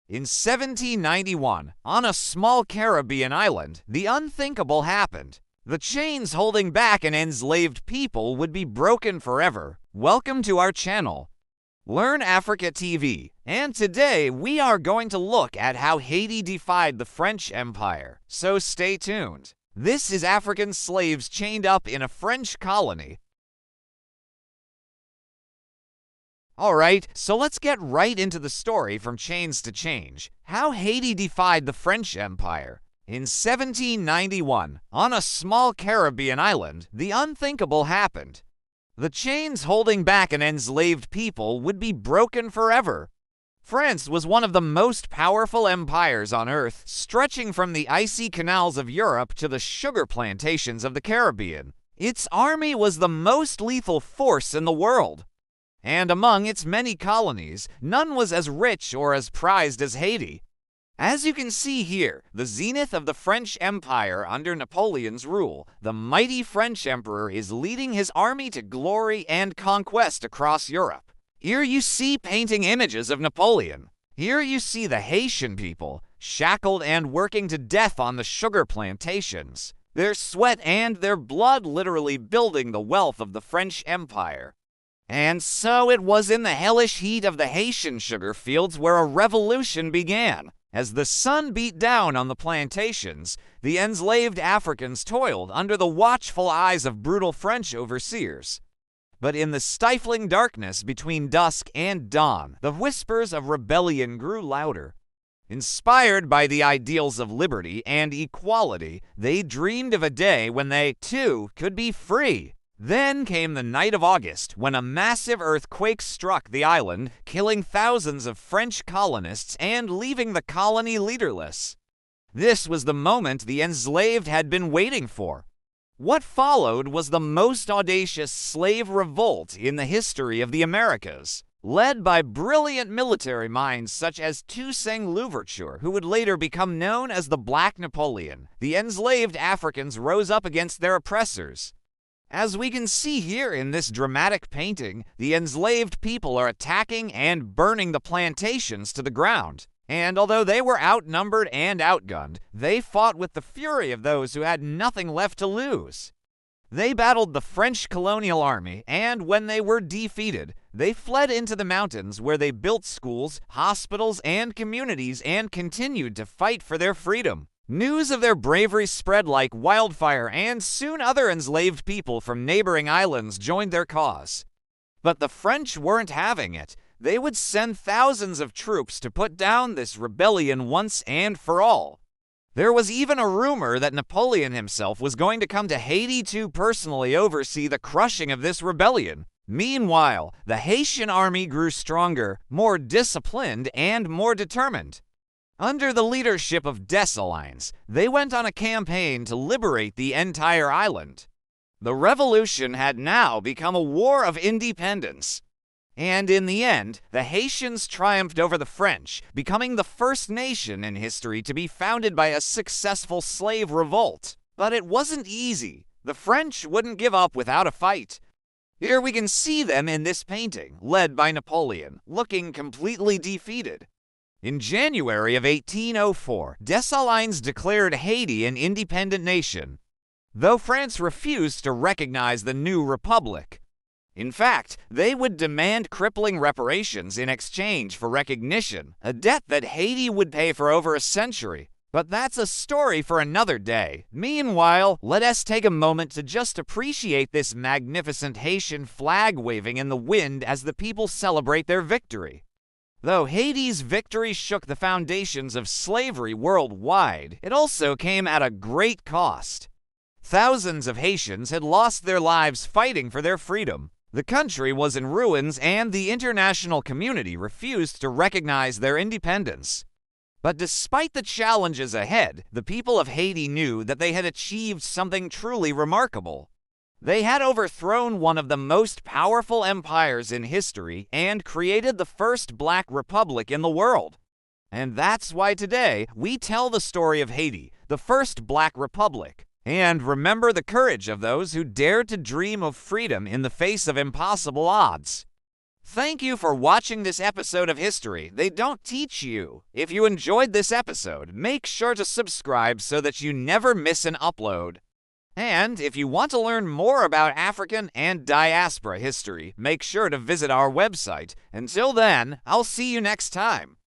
In 1791, on a small Caribbean island, the unthinkable happened. The chains holding back an enslaved people would be broken forever. Welcome to our channel, Learn Africa TV, and today we are going to look at how Haiti defied the French Empire, so stay tuned. This is African slaves chained up in a French colony. Alright, so let's get right into the story from chains to change. How Haiti defied the French Empire. In 1791, on a small Caribbean island, the unthinkable happened. The chains holding back an enslaved people would be broken forever. France was one of the most powerful empires on earth, stretching from the icy canals of Europe to the sugar plantations of the Caribbean. Its army was the most lethal force in the world. And among its many colonies, none was as rich or as prized as Haiti. As you can see here, the zenith of the French Empire under Napoleon's rule, the mighty French emperor is leading his army to glory and conquest across Europe. Here you see painting images of Napoleon. Here you see the Haitian people, shackled and working to death on the sugar plantations, their sweat and their blood literally building the wealth of the French Empire. And so it was in the hellish heat of the Haitian sugar fields where a revolution began. As the sun beat down on the plantations, the enslaved Africans toiled under the watchful eyes of brutal French overseers. But in the stifling darkness between dusk and dawn, the whispers of rebellion grew louder. Inspired by the ideals of liberty and equality, they dreamed of a day when they, too, could be free. Then came the night of August, when a massive earthquake struck the island, killing thousands of French colonists and leaving the colony leaderless. This was the moment the enslaved had been waiting for. What followed was the most audacious slave revolt in the history of the Americas, led by brilliant military minds such as Toussaint Louverture, who would later become known as the Black Napoleon. The enslaved Africans rose up against their oppressors. As we can see here in this dramatic painting, the enslaved people are attacking and burning the plantations to the ground. And although they were outnumbered and outgunned, they fought with the fury of those who had nothing left to lose. They battled the French colonial army, and when they were defeated, they fled into the mountains where they built schools, hospitals, and communities and continued to fight for their freedom. News of their bravery spread like wildfire, and soon other enslaved people from neighboring islands joined their cause. But the French weren't having it. They would send thousands of troops to put down this rebellion once and for all. There was even a rumor that Napoleon himself was going to come to Haiti to personally oversee the crushing of this rebellion. Meanwhile, the Haitian army grew stronger, more disciplined, and more determined. Under the leadership of Dessalines, they went on a campaign to liberate the entire island. The revolution had now become a war of independence. And in the end, the Haitians triumphed over the French, becoming the first nation in history to be founded by a successful slave revolt. But it wasn't easy. The French wouldn't give up without a fight. Here we can see them in this painting, led by Napoleon, looking completely defeated. In January of 1804, Dessalines declared Haiti an independent nation, though France refused to recognize the new republic. In fact, they would demand crippling reparations in exchange for recognition, a debt that Haiti would pay for over a century. But that's a story for another day. Meanwhile, let us take a moment to just appreciate this magnificent Haitian flag waving in the wind as the people celebrate their victory. Though Haiti's victory shook the foundations of slavery worldwide, it also came at a great cost. Thousands of Haitians had lost their lives fighting for their freedom. The country was in ruins, and the international community refused to recognize their independence. But despite the challenges ahead, the people of Haiti knew that they had achieved something truly remarkable. They had overthrown one of the most powerful empires in history and created the first black republic in the world. And that's why today we tell the story of Haiti, the first black republic, and remember the courage of those who dared to dream of freedom in the face of impossible odds. Thank you for watching this episode of History They Don't Teach You. If you enjoyed this episode, make sure to subscribe so that you never miss an upload. And if you want to learn more about African and diaspora history, make sure to visit our website. Until then, I'll see you next time.